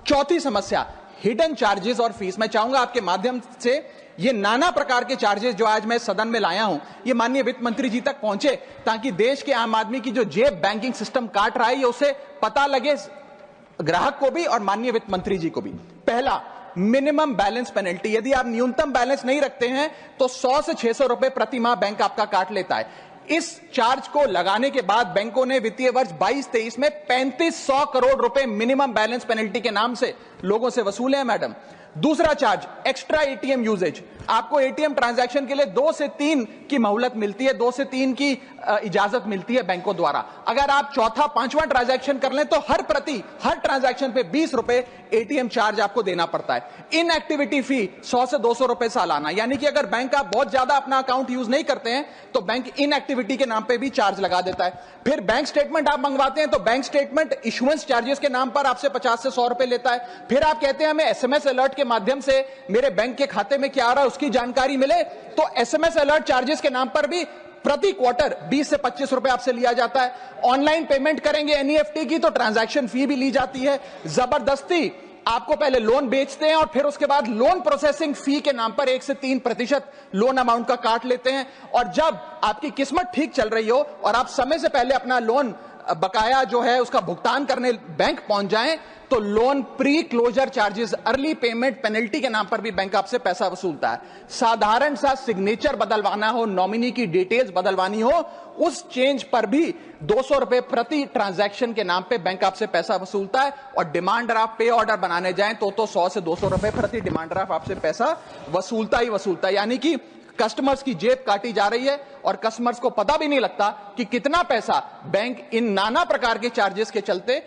चौथी समस्या, hidden charges और फीस। मैं चाहूंगा आपके माध्यम से ये नाना प्रकार के चार्जेस जो आज मैं सदन में लाया हूं, ये माननीय वित्त मंत्री जी तक पहुंचे, ताकि देश के आम आदमी की जो जेब बैंकिंग सिस्टम काट रहा है, ये उसे पता लगे, ग्राहक को भी और माननीय वित्त मंत्री जी को भी। पहला, मिनिमम बैलेंस पेनल्टी। यदि आप न्यूनतम बैलेंस नहीं रखते हैं तो 100 से 600 रुपए प्रति माह बैंक आपका काट लेता है। इस चार्ज को लगाने के बाद बैंकों ने वित्तीय वर्ष 22-23 में 3500 करोड़ रुपए मिनिमम बैलेंस पेनल्टी के नाम से लोगों से वसूले हैं मैडम। दूसरा चार्ज, एक्स्ट्रा एटीएम यूजेज। आपको एटीएम ट्रांजैक्शन के लिए 2 से 3 की मोहलत मिलती है, 2 से 3 की इजाजत मिलती है बैंकों द्वारा। अगर आप चौथा पांचवा ट्रांजैक्शन कर लें तो हर ट्रांजैक्शन पे 20 रुपए एटीएम चार्ज आपको देना पड़ता है। इनएक्टिविटी फी 100 से 200 रुपए सालाना, यानी कि अगर बैंक आप बहुत ज्यादा अपना अकाउंट यूज नहीं करते हैं तो बैंक इनएक्टिविटी के नाम पे भी चार्ज लगा देता है। फिर बैंक स्टेटमेंट आप मंगवाते हैं तो बैंक स्टेटमेंट इशुएंस चार्जेस के नाम पर आपसे 50 से 100 रुपए लेता है। फिर आप कहते हैं हमें एसएमएस अलर्ट के माध्यम से मेरे बैंक के खाते में क्या आ रहा है उसकी जानकारी मिले, तो एसएमएस अलर्ट चार्जेस के नाम पर भी प्रति क्वार्टर 20 से 25 रुपए आपसे लिया जाता है। ऑनलाइन पेमेंट करेंगे एनईएफटी की तो ट्रांजैक्शन फी भी ली जाती है। जबरदस्ती आपको पहले लोन बेचते हैं और फिर उसके बाद लोन प्रोसेसिंग फी के नाम पर 1 से 3% लोन अमाउंट का काट लेते हैं। और जब आपकी किस्मत ठीक चल रही हो और आप समय से पहले अपना लोन बकाया जो है उसका भुगतान करने बैंक पहुंच जाएं तो loan pre closure charges, early payment penalty के नाम पर भी बैंक आपसे पैसा वसूलता है। साधारण सा सिग्नेचर बदलवाना हो, नॉमिनी की डिटेल्स बदलवानी हो, उस चेंज पर भी 200 रुपए प्रति ट्रांजैक्शन के नाम पे बैंक आपसे पैसा वसूलता है। और डिमांड ड्राफ्ट पे ऑर्डर बनाने जाएं तो 100 से 200 रुपए प्रति डिमांड ड्राफ्ट आपसे पैसा वसूलता ही वसूलता है। यानी कि कस्टमर्स की जेब काटी जा रही है और कस्टमर्स को पता भी नहीं लगता कि कितना पैसा बैंक इन नाना प्रकार के चार्जेस के चलते